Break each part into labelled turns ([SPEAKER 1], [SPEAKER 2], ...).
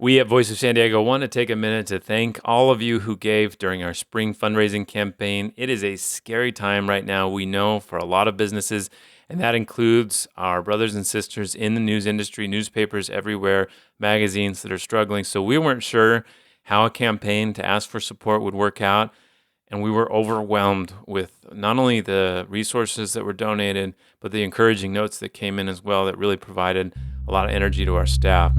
[SPEAKER 1] We at Voice of San Diego want to take a minute to thank all of you who gave during our spring fundraising campaign. It is a scary time right now, we know, for a lot of businesses, and that includes our brothers and sisters in the news industry, newspapers everywhere, magazines that are struggling. So we weren't sure how a campaign to ask for support would work out, and we were overwhelmed with not only the resources that were donated, but the encouraging notes that came in as well that really provided a lot of energy to our staff.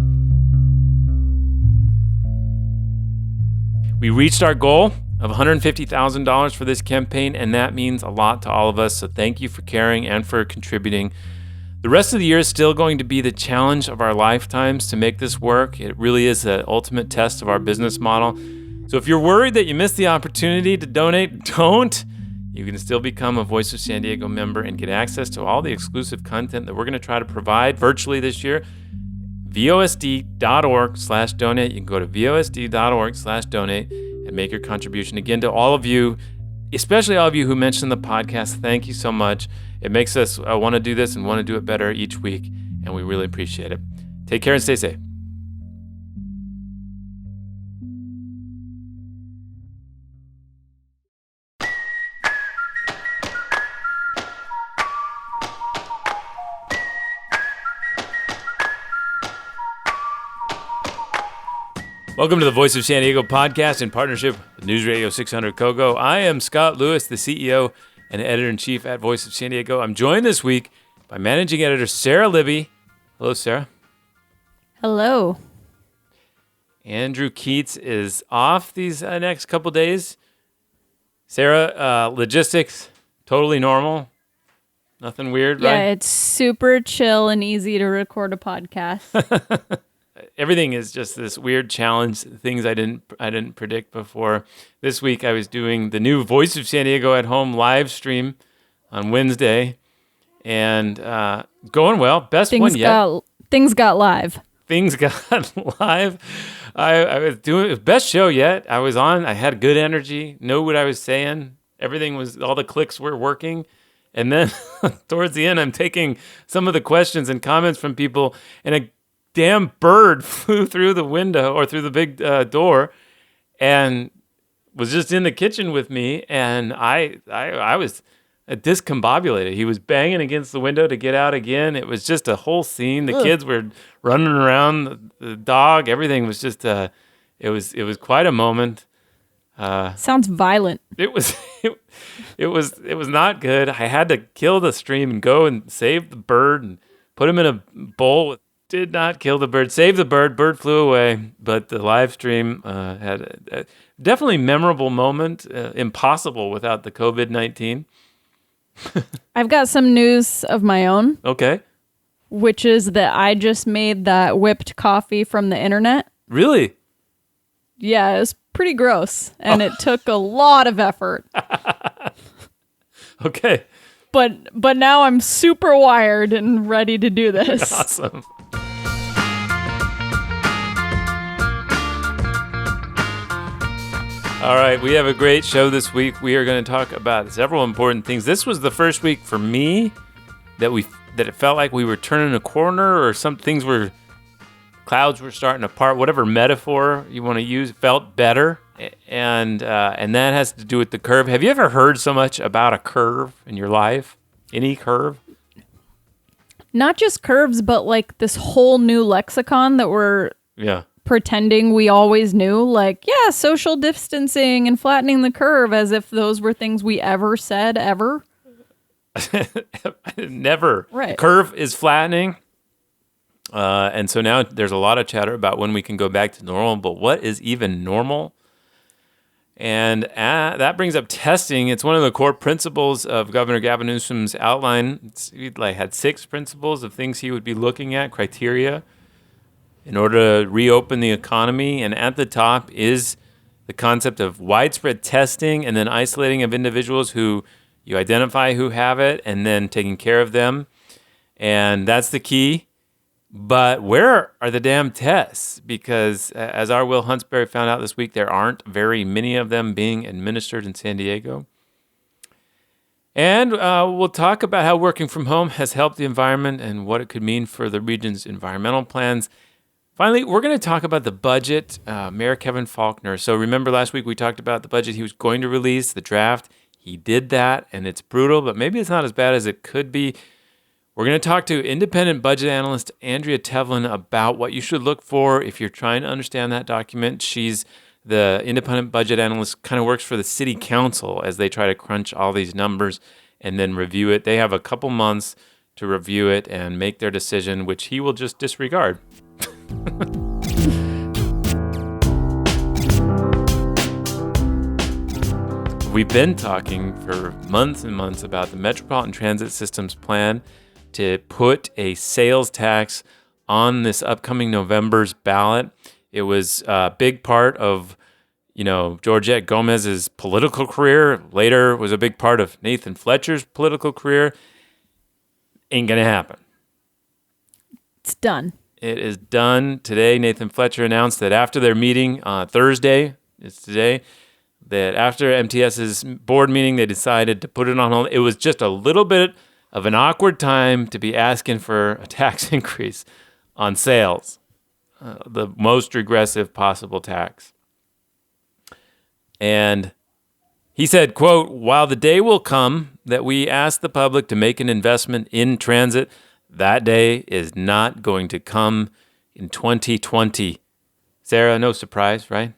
[SPEAKER 1] We reached our goal of $150,000 for this campaign, and that means a lot to all of us, so thank you for caring and for contributing. The rest of the year is still going to be the challenge of our lifetimes to make this work. It really is the ultimate test of our business model. So if you're worried that you missed the opportunity to donate, don't. You can still become a Voice of San Diego member and get access to all the exclusive content that we're going to try to provide virtually this year. VOSD.org/donate. You can go to VOSD.org/donate and make your contribution. Again, to all of you, especially all of you who mentioned the podcast, thank you so much. It makes us want to do this and want to do it better each week, and we really appreciate it. Take care and stay safe. Welcome to the Voice of San Diego podcast in partnership with News Radio 600 Kogo. I am Scott Lewis, the CEO and editor-in-chief at Voice of San Diego. I'm joined this week by managing editor Sarah Libby. Hello, Sarah.
[SPEAKER 2] Hello.
[SPEAKER 1] Andrew Keats is off these next couple days. Sarah, logistics, totally normal. Nothing weird, right?
[SPEAKER 2] Yeah, it's super chill and easy to record a podcast.
[SPEAKER 1] Everything is just this weird challenge, things I didn't predict before. This week I was doing the new Voice of San Diego at Home live stream on Wednesday, and going well. Best one yet.
[SPEAKER 2] Things got live.
[SPEAKER 1] Things got live. I was doing the best show yet. I was on. I had good energy. Know what I was saying. Everything was. All the clicks were working. And then towards the end, I'm taking some of the questions and comments from people, and a damn bird flew through the window or through the big door and was just in the kitchen with me, and I was discombobulated. He was banging against the window to get out again. It was just a whole scene. The kids were running around, the dog, everything was just it was quite a moment.
[SPEAKER 2] Sounds violent.
[SPEAKER 1] It was not good. I had to kill the stream and go and save the bird and put him in a bowl. Did not kill the bird. Saved the bird. Bird flew away. But the live stream had a definitely memorable moment. Impossible without the COVID-19.
[SPEAKER 2] I've got some news of my own.
[SPEAKER 1] Okay.
[SPEAKER 2] Which is that I just made that whipped coffee from the internet.
[SPEAKER 1] Really?
[SPEAKER 2] Yeah, it was pretty gross. And it took a lot of effort.
[SPEAKER 1] Okay.
[SPEAKER 2] But now I'm super wired and ready to do this.
[SPEAKER 1] Awesome. All right, we have a great show this week. We are going to talk about several important things. This was the first week for me that it felt like we were turning a corner, or some things clouds were starting to part. Whatever metaphor you want to use, felt better, and that has to do with the curve. Have you ever heard so much about a curve in your life? Any curve?
[SPEAKER 2] Not just curves, but like this whole new lexicon that we're pretending we always knew. Like, yeah, social distancing and flattening the curve, as if those were things we ever said, ever.
[SPEAKER 1] Never.
[SPEAKER 2] Right.
[SPEAKER 1] The curve is flattening. And so now there's a lot of chatter about when we can go back to normal, but what is even normal? And that brings up testing. It's one of the core principles of Governor Gavin Newsom's outline. He had 6 principles of things he would be looking at, criteria, in order to reopen the economy. And at the top is the concept of widespread testing and then isolating of individuals who you identify who have it and then taking care of them. And that's the key. But where are the damn tests? Because as our Will Huntsberry found out this week, there aren't very many of them being administered in San Diego. And we'll talk about how working from home has helped the environment and what it could mean for the region's environmental plans. Finally, we're going to talk about the budget. Mayor Kevin Faulconer. So remember last week we talked about the budget he was going to release, the draft. He did that, and it's brutal, but maybe it's not as bad as it could be. We're going to talk to independent budget analyst Andrea Tevlin about what you should look for if you're trying to understand that document. She's the independent budget analyst, kind of works for the city council as they try to crunch all these numbers and then review it. They have a couple months to review it and make their decision, which he will just disregard. We've been talking for months and months about the Metropolitan Transit System's plan to put a sales tax on this upcoming November's ballot. It was a big part of, Georgette Gomez's political career. Later was a big part of Nathan Fletcher's political career. Ain't gonna happen.
[SPEAKER 2] It's done.
[SPEAKER 1] It is done today. Nathan Fletcher announced that after their meeting Thursday, it's today, that after MTS's board meeting, they decided to put it on hold. It was just a little bit of an awkward time to be asking for a tax increase on sales, the most regressive possible tax. And he said, quote, "While the day will come that we ask the public to make an investment in transit, that day is not going to come in 2020. Sarah, no surprise, right?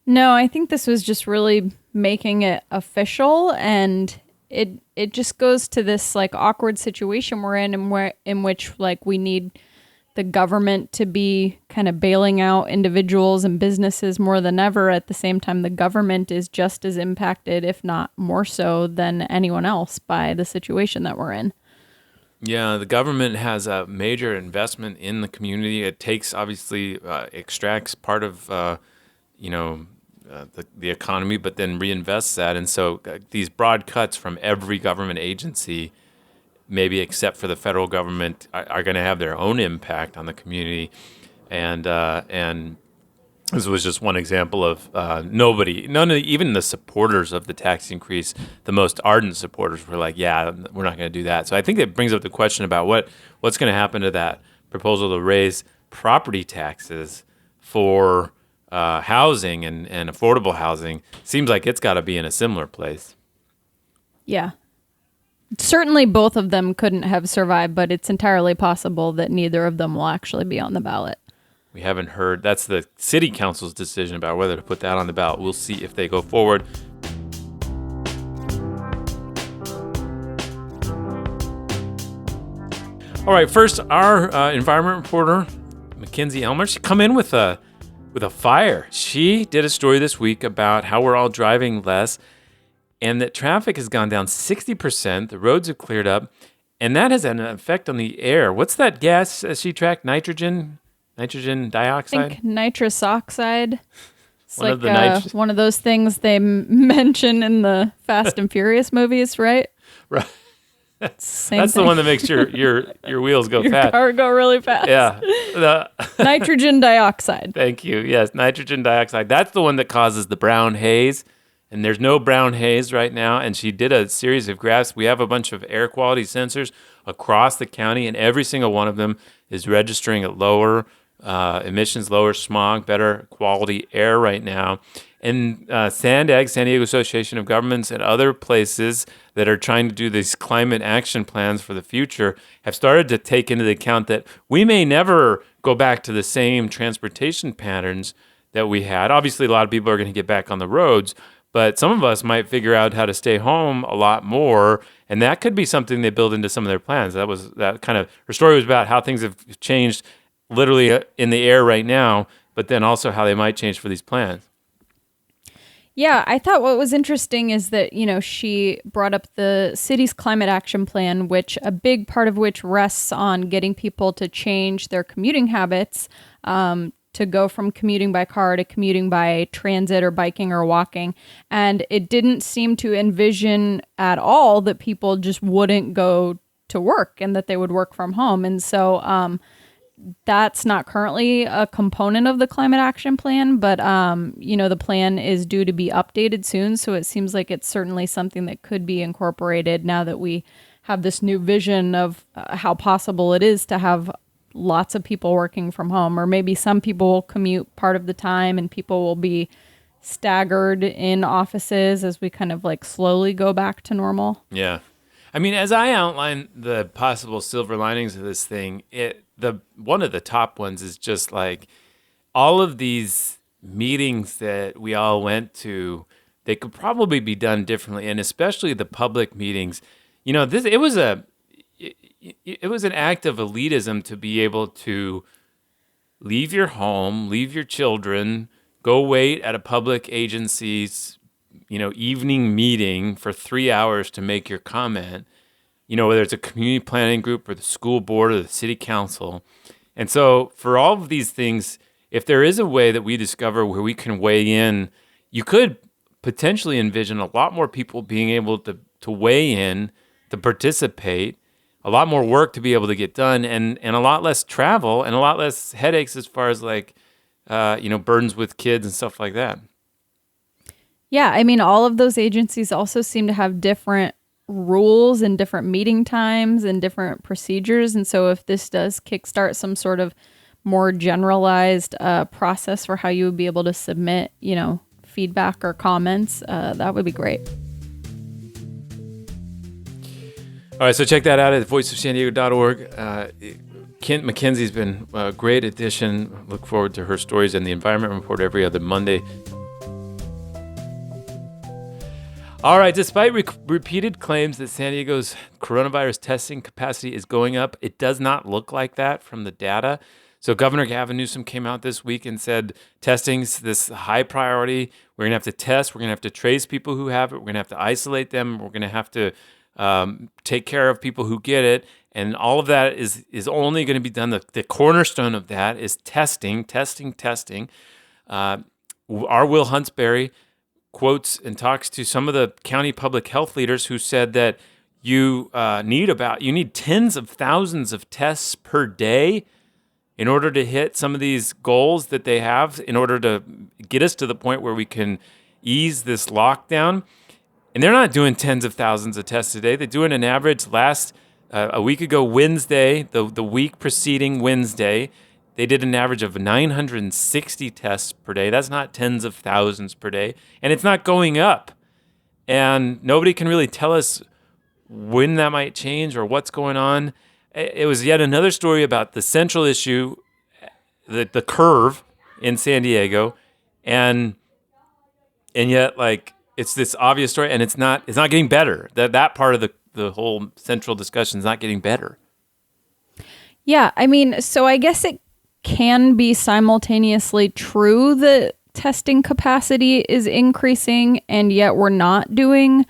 [SPEAKER 2] No, I think this was just really making it official, and it just goes to this awkward situation we're in which we need the government to be kind of bailing out individuals and businesses more than ever. At the same time, the government is just as impacted, if not more so, than anyone else by the situation that we're in.
[SPEAKER 1] Yeah, the government has a major investment in the community. It takes, obviously, extracts part of, the economy, but then reinvests that. And so these broad cuts from every government agency, maybe except for the federal government, are going to have their own impact on the community. And this was just one example of even the supporters of the tax increase, the most ardent supporters were like, yeah, we're not going to do that. So I think it brings up the question about what's going to happen to that proposal to raise property taxes for housing and affordable housing. Seems like it's got to be in a similar place.
[SPEAKER 2] Yeah. Certainly both of them couldn't have survived, but it's entirely possible that neither of them will actually be on the ballot.
[SPEAKER 1] We haven't heard. That's the city council's decision about whether to put that on the ballot. We'll see if they go forward. All right, first, our environment reporter, Mackenzie Elmer, she come in with a fire. She did a story this week about how we're all driving less and that traffic has gone down 60%. The roads have cleared up, and that has an effect on the air. What's that gas as she tracked? Nitrogen dioxide?
[SPEAKER 2] I think nitrous oxide. It's
[SPEAKER 1] one
[SPEAKER 2] one of those things they mention in the Fast and Furious movies, right?
[SPEAKER 1] Right.
[SPEAKER 2] That's
[SPEAKER 1] the one that makes your wheels go fast.
[SPEAKER 2] Your car go really fast.
[SPEAKER 1] Yeah.
[SPEAKER 2] Nitrogen dioxide.
[SPEAKER 1] Thank you. Yes, nitrogen dioxide. That's the one that causes the brown haze. And there's no brown haze right now. And she did a series of graphs. We have a bunch of air quality sensors across the county, and every single one of them is registering at lower emissions, lower smog, better quality air right now. And SANDAG, San Diego Association of Governments, and other places that are trying to do these climate action plans for the future have started to take into account that we may never go back to the same transportation patterns that we had. Obviously, a lot of people are going to get back on the roads, but some of us might figure out how to stay home a lot more, and that could be something they build into some of their plans. Her story was about how things have changed literally in the air right now, but then also how they might change for these plans.
[SPEAKER 2] Yeah, I thought what was interesting is that, she brought up the city's climate action plan, which a big part of which rests on getting people to change their commuting habits, to go from commuting by car to commuting by transit or biking or walking. And it didn't seem to envision at all that people just wouldn't go to work and that they would work from home. And so that's not currently a component of the climate action plan, but the plan is due to be updated soon. So it seems like it's certainly something that could be incorporated now that we have this new vision of how possible it is to have lots of people working from home, or maybe some people will commute part of the time and people will be staggered in offices as we kind of like slowly go back to normal.
[SPEAKER 1] Yeah. I mean, as I outline the possible silver linings of this thing, one of the top ones is just like all of these meetings that we all went to, they could probably be done differently, and especially the public meetings. You know, it was an act of elitism to be able to leave your home, leave your children, go wait at a public agency's, evening meeting for 3 hours to make your comment, whether it's a community planning group or the school board or the city council. And so for all of these things, if there is a way that we discover where we can weigh in, you could potentially envision a lot more people being able to weigh in, to participate, a lot more work to be able to get done, and a lot less travel and a lot less headaches as far as like, burdens with kids and stuff like that.
[SPEAKER 2] Yeah, I mean, all of those agencies also seem to have different rules and different meeting times and different procedures. And so if this does kickstart some sort of more generalized process for how you would be able to submit, feedback or comments, that would be great.
[SPEAKER 1] All right, so check that out at voiceofsandiego.org. Kent McKenzie's been a great addition. Look forward to her stories in the Environment Report every other Monday. All right, despite repeated claims that San Diego's coronavirus testing capacity is going up, it does not look like that from the data. So Governor Gavin Newsom came out this week and said testing's this high priority. We're going to have to test. We're going to have to trace people who have it. We're going to have to isolate them. We're going to have to take care of people who get it. And all of that is only going to be done. The cornerstone of that is testing. Our Will Huntsberry quotes and talks to some of the county public health leaders who said that you need tens of thousands of tests per day in order to hit some of these goals that they have, in order to get us to the point where we can ease this lockdown. And they're not doing tens of thousands of tests a day. They're doing an average a week ago, Wednesday, the week preceding Wednesday, they did an average of 960 tests per day. That's not tens of thousands per day. And it's not going up. And nobody can really tell us when that might change or what's going on. It was yet another story about the central issue, the curve in San Diego. And yet, like, it's this obvious story, and it's not getting better. That part of the whole central discussion is not getting better.
[SPEAKER 2] Yeah, I mean, so I guess it can be simultaneously true that testing capacity is increasing, and yet we're not doing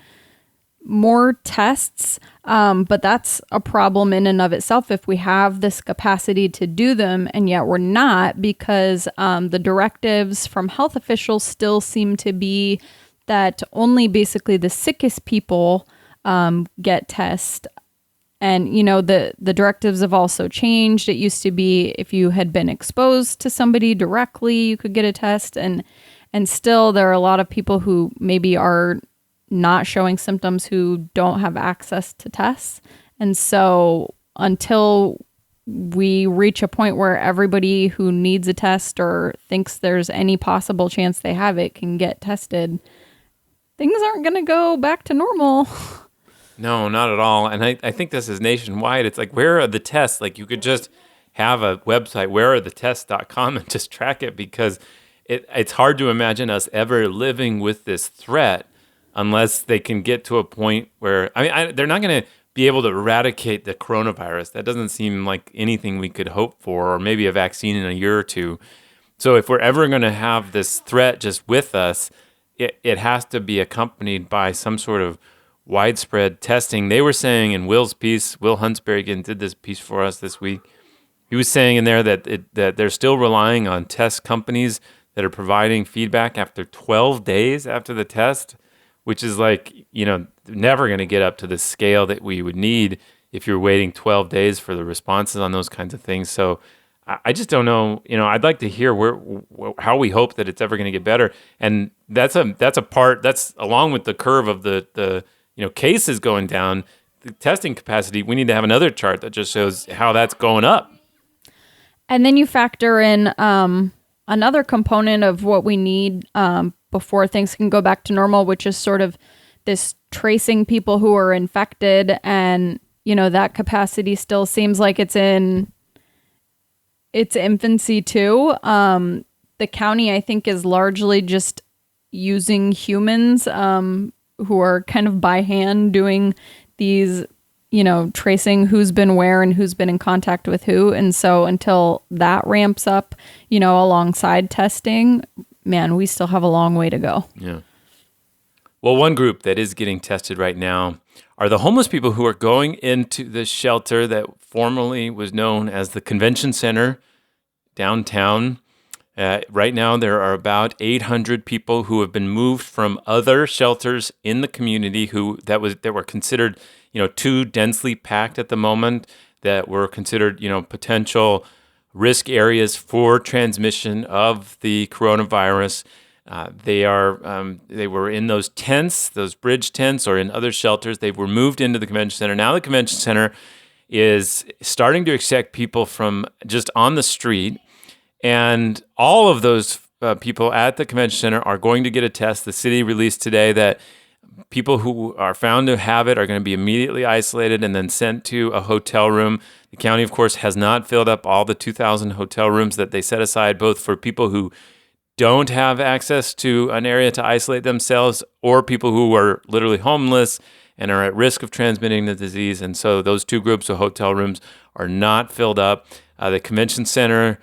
[SPEAKER 2] more tests. But that's a problem in and of itself if we have this capacity to do them, and yet we're not, because the directives from health officials still seem to be that only basically the sickest people get tested. And, the directives have also changed. It used to be if you had been exposed to somebody directly, you could get a test. And still there are a lot of people who maybe are not showing symptoms who don't have access to tests. And so until we reach a point where everybody who needs a test or thinks there's any possible chance they have it can get tested, things aren't going to go back to normal.
[SPEAKER 1] No, not at all. And I think this is nationwide. It's like, where are the tests? Like, you could just have a website, wherearethetests.com, and just track it, because it's hard to imagine us ever living with this threat unless they can get to a point where, they're not going to be able to eradicate the coronavirus. That doesn't seem like anything we could hope for, or maybe a vaccine in a year or two. So if we're ever going to have this threat just with us, it has to be accompanied by some sort of widespread testing. They were saying in Will's piece, Will Huntsberry again did this piece for us this week. He was saying in there that they're still relying on test companies that are providing feedback after 12 days after the test, which is like, never going to get up to the scale that we would need if you're waiting 12 days for the responses on those kinds of things. So I just don't know. I'd like to hear how we hope that it's ever going to get better. And that's along with the curve of the cases going down, the testing capacity. We need to have another chart that just shows how that's going up.
[SPEAKER 2] And then you factor in another component of what we need before things can go back to normal, which is sort of this tracing people who are infected. And, that capacity still seems like it's in its infancy too. The county, I think, is largely just using humans who are kind of by hand doing these, tracing who's been where and who's been in contact with who. And so until that ramps up, alongside testing, man, we still have a long way to go.
[SPEAKER 1] Yeah. Well, one group that is getting tested right now are the homeless people who are going into the shelter that formerly was known as the Convention Center downtown. Right now, there are about 800 people who have been moved from other shelters in the community that were considered, too densely packed at the moment, that were considered, potential risk areas for transmission of the coronavirus. They were in those tents, those bridge tents, or in other shelters. They were moved into the convention center. Now the convention center is starting to accept people from just on the street. And all of those people at the convention center are going to get a test. The city released today that people who are found to have it are going to be immediately isolated and then sent to a hotel room. The county, of course, has not filled up all the 2,000 hotel rooms that they set aside, both for people who don't have access to an area to isolate themselves or people who are literally homeless and are at risk of transmitting the disease. And so those two groups of hotel rooms are not filled up. The convention center,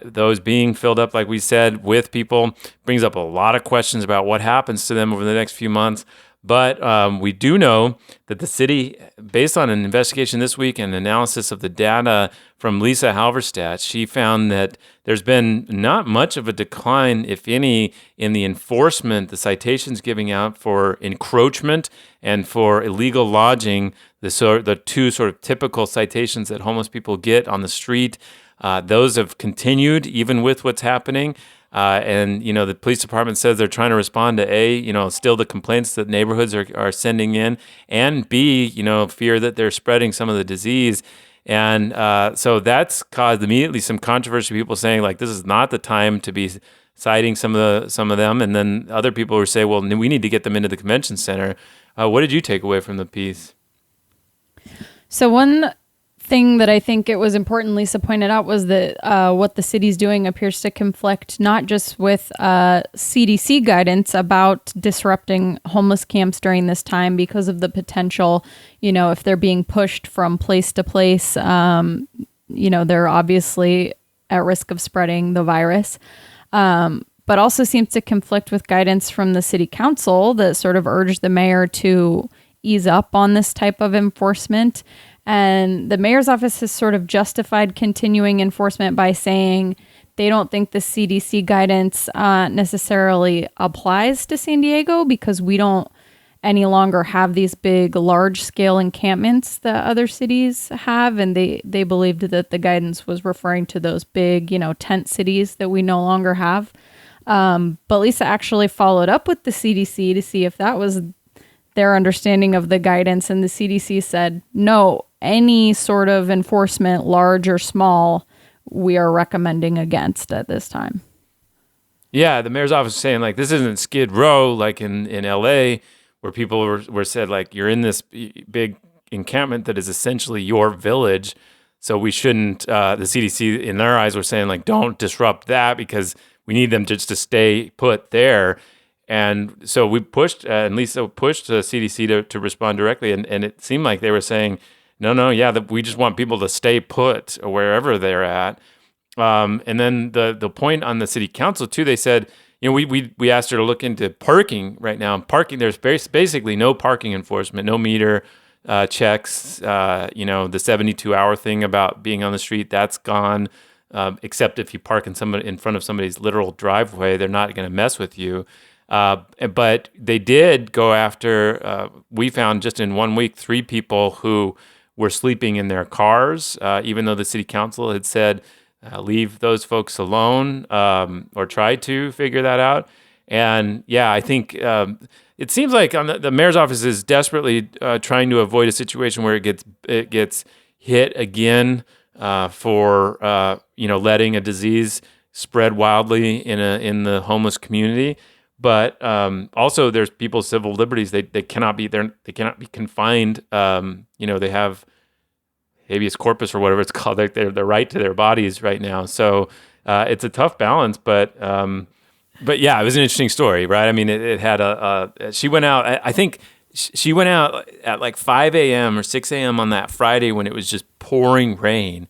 [SPEAKER 1] those being filled up, like we said, with people, brings up a lot of questions about what happens to them over the next few months. But we do know that the city, based on an investigation this week and analysis of the data from Lisa Halverstadt, she found that there's been not much of a decline, if any, in the enforcement, the citations giving out for encroachment and for illegal lodging, the two sort of typical citations that homeless people get on the street. Those have continued even with what's happening. And the police department says they're trying to respond to still the complaints that neighborhoods are sending in, and B, fear that they're spreading some of the disease. And so that's caused immediately some controversy. People saying like this is not the time to be citing some of them, and then other people who say, well, we need to get them into the convention center. What did you take away from the piece?
[SPEAKER 2] So one thing that I think it was important Lisa pointed out was that what the city's doing appears to conflict not just with CDC guidance about disrupting homeless camps during this time because of the potential, if they're being pushed from place to place, they're obviously at risk of spreading the virus, but also seems to conflict with guidance from the city council that sort of urged the mayor to ease up on this type of enforcement. And the mayor's office has sort of justified continuing enforcement by saying they don't think the CDC guidance necessarily applies to San Diego because we don't any longer have these big, large-scale encampments that other cities have. And they believed that the guidance was referring to those big, tent cities that we no longer have. But Lisa actually followed up with the CDC to see if that was their understanding of the guidance. And the CDC said, no, any sort of enforcement, large or small, we are recommending against at this time.
[SPEAKER 1] Yeah, the mayor's office is saying, like, this isn't Skid Row, like in L.A., where people were said, like, you're in this big encampment that is essentially your village, so we shouldn't, the CDC, in their eyes, were saying, like, don't disrupt that because we need them just to stay put there. And so we pushed, and Lisa pushed the CDC to respond directly, and it seemed like they were saying, no, we just want people to stay put wherever they're at. And then the point on the city council too, they said, we asked her to look into parking right now. Parking, there's basically no parking enforcement, no meter checks. The 72-hour thing about being on the street, that's gone. Except if you park in front of somebody's literal driveway, they're not going to mess with you. But they did go after. We found just in 1 week 3 people who were sleeping in their cars, even though the city council had said, leave those folks alone, or try to figure that out. And yeah, I think it seems like the mayor's office is desperately trying to avoid a situation where it gets hit again for letting a disease spread wildly in the homeless community. But also, there's people's civil liberties. They cannot be there. They cannot be confined. They have habeas corpus or whatever it's called. They're the right to their bodies right now. So it's a tough balance. But yeah, it was an interesting story, right? I mean, it had she went out. I think she went out at like 5 a.m. or 6 a.m. on that Friday when it was just pouring rain.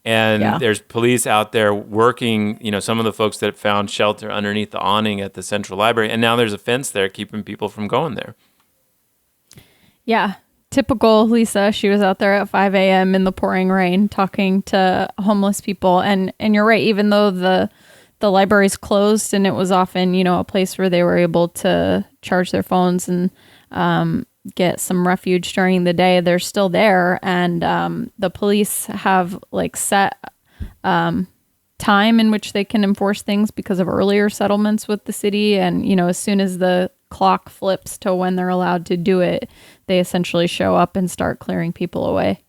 [SPEAKER 1] And there's police out there working, some of the folks that found shelter underneath the awning at the Central Library. And now there's a fence there keeping people from going there.
[SPEAKER 2] Yeah. Typical Lisa. She was out there at 5 a.m. in the pouring rain talking to homeless people. And you're right, even though the library's closed and it was often, a place where they were able to charge their phones and get some refuge during the day, they're still there. And the police have set time in which they can enforce things because of earlier settlements with the city. And, as soon as the clock flips to when they're allowed to do it, they essentially show up and start clearing people away.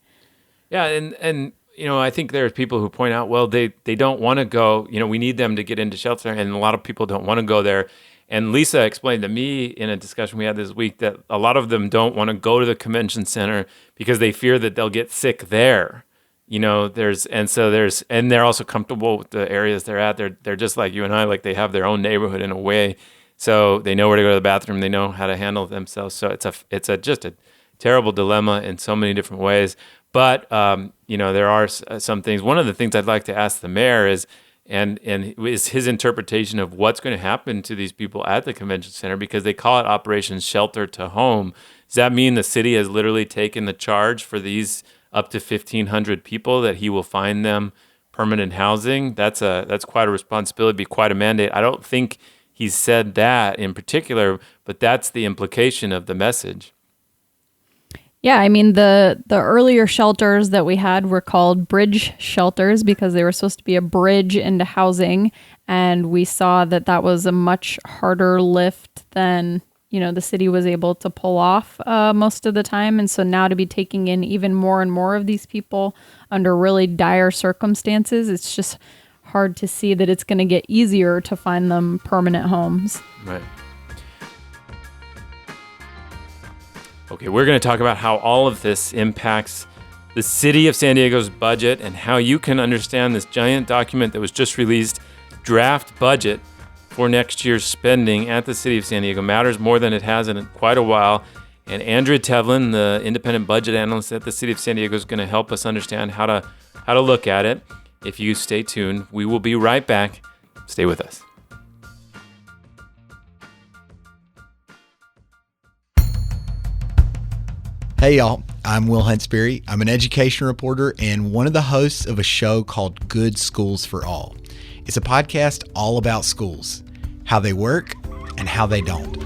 [SPEAKER 1] Yeah. And I think there's people who point out, well, they don't want to go, we need them to get into shelter. And a lot of people don't want to go there. And Lisa explained to me in a discussion we had this week that a lot of them don't want to go to the convention center because they fear that they'll get sick there. And they're also comfortable with the areas they're at. They're just like you and I, like they have their own neighborhood in a way. So they know where to go to the bathroom. They know how to handle themselves. So it's just a terrible dilemma in so many different ways. But, there are some things. One of the things I'd like to ask the mayor is his interpretation of what's going to happen to these people at the convention center, because they call it Operation Shelter to Home. Does that mean the city has literally taken the charge for these up to 1,500 people, that he will find them permanent housing? That's quite a responsibility, be quite a mandate. I don't think he said that in particular, but that's the implication of the message.
[SPEAKER 2] Yeah, I mean, the earlier shelters that we had were called bridge shelters because they were supposed to be a bridge into housing. And we saw that was a much harder lift than, the city was able to pull off most of the time. And so now to be taking in even more and more of these people under really dire circumstances, it's just hard to see that it's going to get easier to find them permanent homes.
[SPEAKER 1] Right. Okay, we're going to talk about how all of this impacts the city of San Diego's budget and how you can understand this giant document that was just released, draft budget for next year's spending at the city of San Diego. Matters more than it has in quite a while. And Andrea Tevlin, the independent budget analyst at the city of San Diego, is going to help us understand how to look at it. If you stay tuned, we will be right back. Stay with us.
[SPEAKER 3] Hey y'all, I'm Will Huntsberry. I'm an education reporter and one of the hosts of a show called Good Schools for All. It's a podcast all about schools, how they work and how they don't.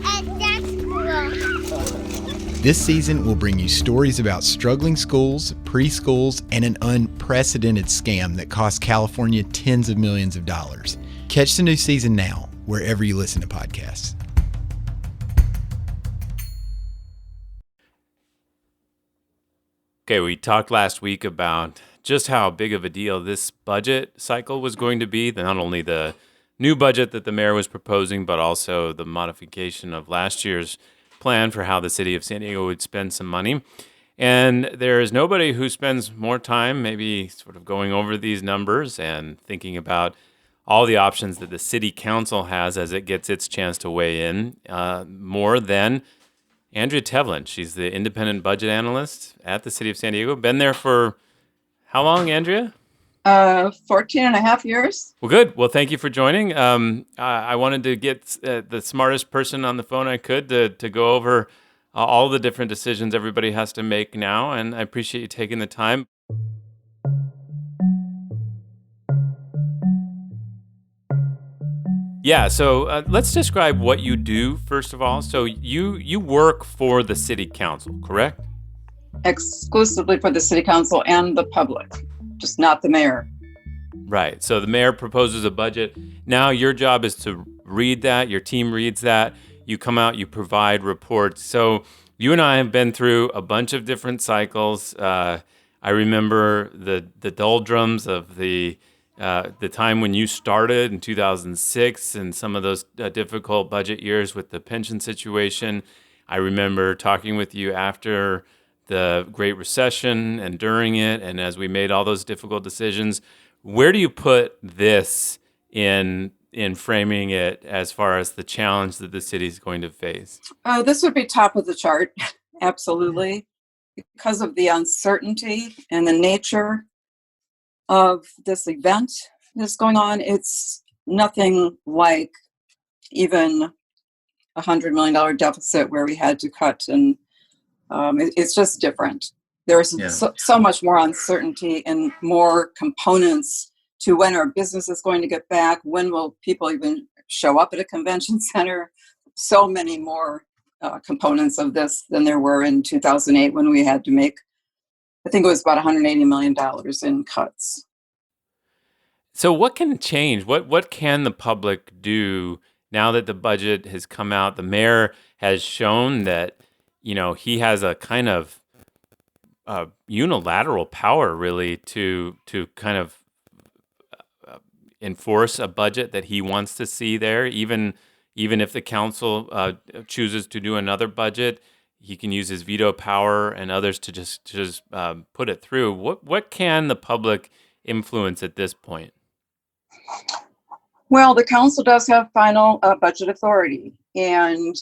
[SPEAKER 3] This season will bring you stories about struggling schools, preschools, and an unprecedented scam that cost California tens of millions of dollars. Catch the new season now, wherever you listen to podcasts.
[SPEAKER 1] Okay, we talked last week about just how big of a deal this budget cycle was going to be. Not only the new budget that the mayor was proposing, but also the modification of last year's plan for how the city of San Diego would spend some money. And there is nobody who spends more time maybe sort of going over these numbers and thinking about all the options that the city council has as it gets its chance to weigh in, more than Andrea Tevlin. She's the independent budget analyst at the city of San Diego. Been there for how long, Andrea?
[SPEAKER 4] 14 and a half years.
[SPEAKER 1] Well, good. Well, thank you for joining. I wanted to get the smartest person on the phone I could to go over all the different decisions everybody has to make now, and I appreciate you taking the time. Yeah, so let's describe what you do, first of all. So you work for the city council, correct?
[SPEAKER 4] Exclusively for the city council and the public, just not the mayor.
[SPEAKER 1] Right. So the mayor proposes a budget. Now your job is to read that. Your team reads that. You come out, you provide reports. So you and I have been through a bunch of different cycles. I remember the doldrums of the time when you started in 2006 and some of those difficult budget years with the pension situation. I remember talking with you after the Great Recession and during it, and as we made all those difficult decisions. Where do you put this in framing it as far as the challenge that the city is going to face?
[SPEAKER 4] This would be top of the chart, absolutely, because of the uncertainty and the nature of this event that's going on. It's nothing like even $100 million deficit where we had to cut, and it's just different. There's so much more uncertainty and more components to when our business is going to get back, when will people even show up at a convention center. So many more components of this than there were in 2008 when we had to make, I think it was about $180 million in cuts.
[SPEAKER 1] So what can change? What can the public do now that the budget has come out? The mayor has shown that, he has a kind of unilateral power really to kind of enforce a budget that he wants to see there. Even if the council chooses to do another budget, he can use his veto power and others to just put it through. What can the public influence at this point?
[SPEAKER 4] Well, the council does have final budget authority, and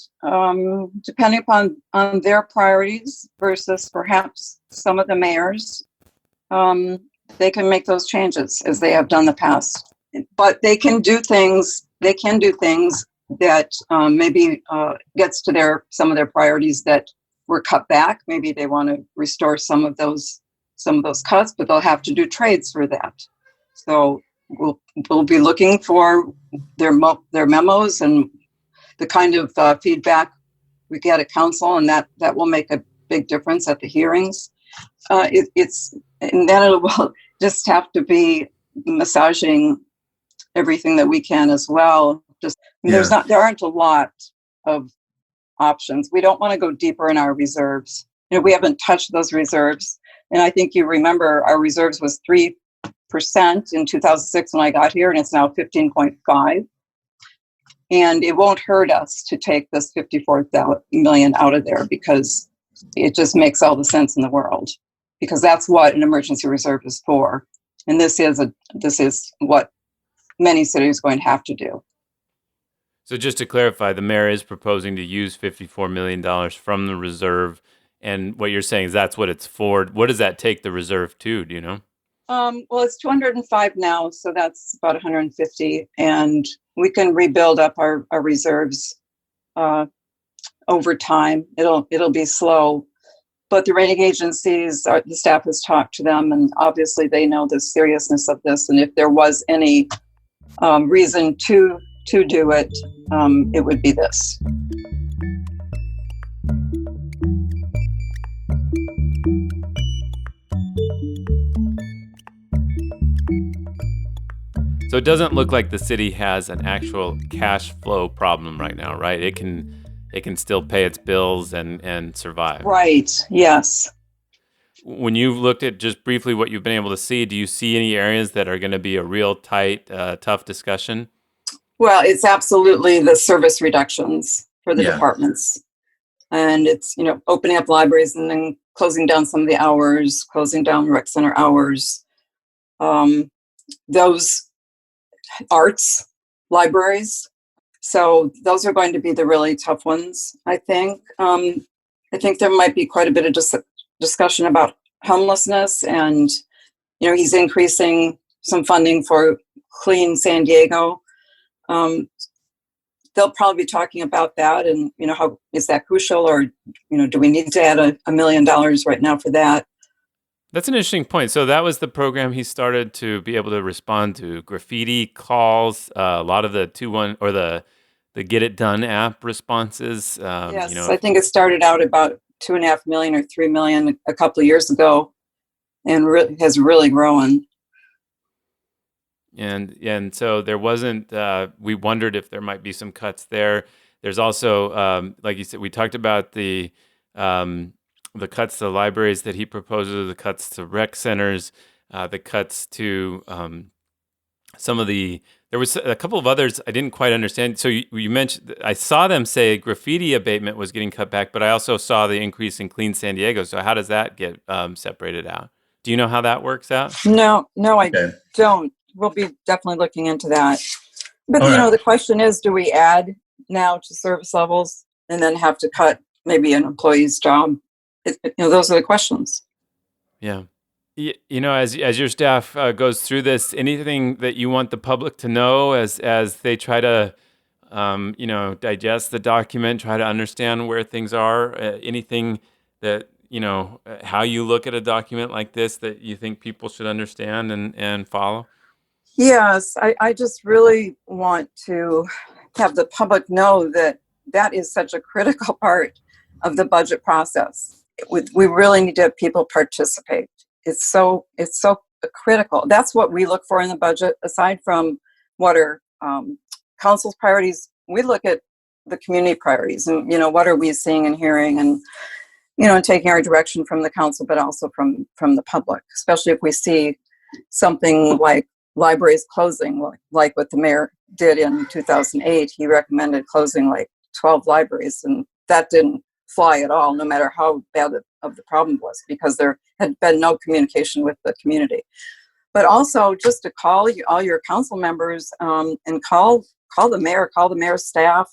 [SPEAKER 4] depending on their priorities versus perhaps some of the mayors, they can make those changes as they have done in the past. But they can do things. They can do things that maybe gets to some of their priorities that were cut back. Maybe they want to restore some of those cuts, but they'll have to do trades for that. So we'll be looking for their memos and the kind of feedback we get at council, and that will make a big difference at the hearings. And then it will just have to be massaging everything that we can as well. There aren't a lot of options. We don't want to go deeper in our reserves. We haven't touched those reserves, and I think you remember our reserves was 3% in 2006 when I got here, and it's now 15.5. And it won't hurt us to take this $54 million out of there, because it just makes all the sense in the world, because that's what an emergency reserve is for. And this is what many cities are going to have to do.
[SPEAKER 1] So just to clarify, the mayor is proposing to use $54 million from the reserve. And what you're saying is that's what it's for. What does that take the reserve to? Do you know?
[SPEAKER 4] Well, it's 205 now, so that's about 150, and we can rebuild up our reserves over time. It'll be slow, but the rating agencies, the staff has talked to them, and obviously they know the seriousness of this. And if there was any reason to do it, it would be this.
[SPEAKER 1] So it doesn't look like the city has an actual cash flow problem right now, right? It can still pay its bills and survive.
[SPEAKER 4] Right. Yes.
[SPEAKER 1] When you've looked at just briefly what you've been able to see, do you see any areas that are going to be a real tight, tough discussion?
[SPEAKER 4] Well, it's absolutely the service reductions for the departments. And it's, opening up libraries and then closing down some of the hours, closing down rec center hours. Those arts libraries. So those are going to be the really tough ones, I think. I think there might be quite a bit of discussion about homelessness, and, he's increasing some funding for Clean San Diego. They'll probably be talking about that, and, how is that crucial, or, do we need to add $1 million right now for that?
[SPEAKER 1] That's an interesting point. So that was the program he started to be able to respond to graffiti calls, a lot of the 2-1 or the Get It Done app responses.
[SPEAKER 4] Yes, I think it started out about 2.5 million or 3 million a couple of years ago, and has really grown.
[SPEAKER 1] And so there wasn't. We wondered if there might be some cuts there. There's also, like you said, we talked about the the cuts to libraries that he proposes, the cuts to rec centers, the cuts to some of the. There was a couple of others I didn't quite understand. So you mentioned, I saw them say graffiti abatement was getting cut back, but I also saw the increase in Clean San Diego. So how does that get separated out? Do you know how that works out?
[SPEAKER 4] No, I don't. We'll be definitely looking into that. But, the question is, do we add now to service levels and then have to cut maybe an employee's job? Those are the questions.
[SPEAKER 1] Yeah. As your staff goes through this, anything that you want the public to know as they try to, digest the document, try to understand where things are, anything that, how you look at a document like this that you think people should understand and follow?
[SPEAKER 4] Yes, I just really want to have the public know that is such a critical part of the budget process. We really need to have people participate. It's so critical. That's what we look for in the budget. Aside from what are council's priorities, we look at the community priorities and what are we seeing and hearing, and and taking our direction from the council, but also from the public. Especially if we see something like libraries closing, like what the mayor did in 2008. He recommended closing like 12 libraries, and that didn't fly at all, no matter how bad of the problem was, because there had been no communication with the community. But also just to call all your council members and call the mayor's staff,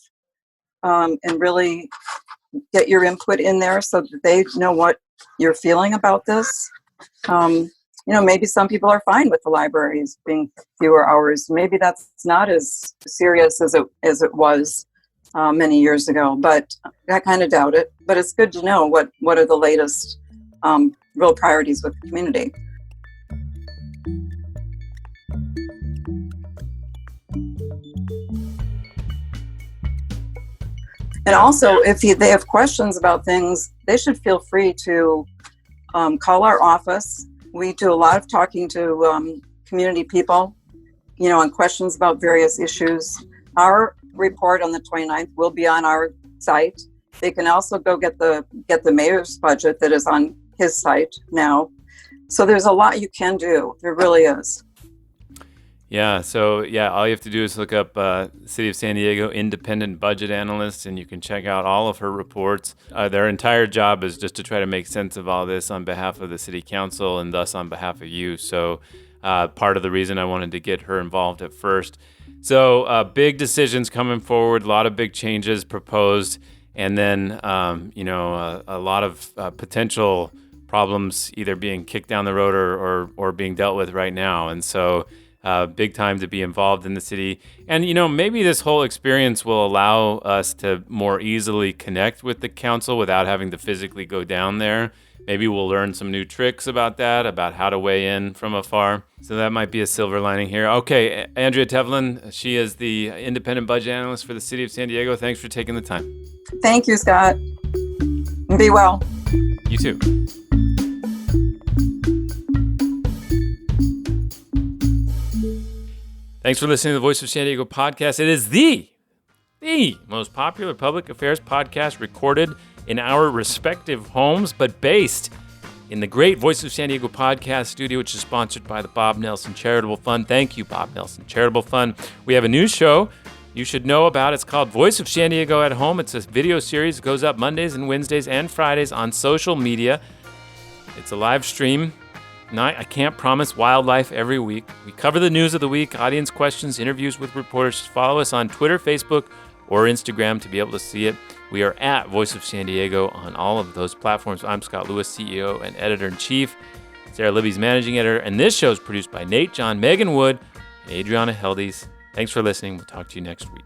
[SPEAKER 4] and really get your input in there so that they know what you're feeling about this. Maybe some people are fine with the libraries being fewer hours. Maybe that's not as serious as it was many years ago, but I kind of doubt it. But it's good to know what are the latest real priorities with the community. And also, if they have questions about things, they should feel free to call our office. We do a lot of talking to community people, on questions about various issues. Our report on the 29th will be on our site. They can also go get the mayor's budget that is on his site now. So there's a lot you can do. There really is.
[SPEAKER 1] Yeah. So all you have to do is look up City of San Diego Independent Budget Analyst, and you can check out all of her reports. Their entire job is just to try to make sense of all this on behalf of the City Council and thus on behalf of you. So part of the reason I wanted to get her involved at first. So big decisions coming forward, a lot of big changes proposed, and then a lot of potential problems either being kicked down the road or being dealt with right now. And so big time to be involved in the city. And, maybe this whole experience will allow us to more easily connect with the council without having to physically go down there. Maybe we'll learn some new tricks about that, about how to weigh in from afar. So that might be a silver lining here. Okay, Andrea Tevlin, she is the independent budget analyst for the City of San Diego. Thanks for taking the time.
[SPEAKER 4] Thank you, Scott. Be well.
[SPEAKER 1] You too. Thanks for listening to the Voice of San Diego podcast. It is the most popular public affairs podcast recorded in our respective homes, but based in the great Voice of San Diego podcast studio, which is sponsored by the Bob Nelson Charitable Fund. Thank you, Bob Nelson Charitable Fund. We have a new show you should know about. It's called Voice of San Diego at Home. It's a video series. It goes up Mondays and Wednesdays and Fridays on social media. It's a live stream. I can't promise wildlife every week. We cover the news of the week, audience questions, interviews with reporters. Just follow us on Twitter, Facebook, or Instagram to be able to see it. We are at Voice of San Diego on all of those platforms. I'm Scott Lewis, CEO and Editor-in-Chief. Sarah Libby's Managing Editor. And this show is produced by Nate John, Megan Wood, and Adriana Heldes. Thanks for listening. We'll talk to you next week.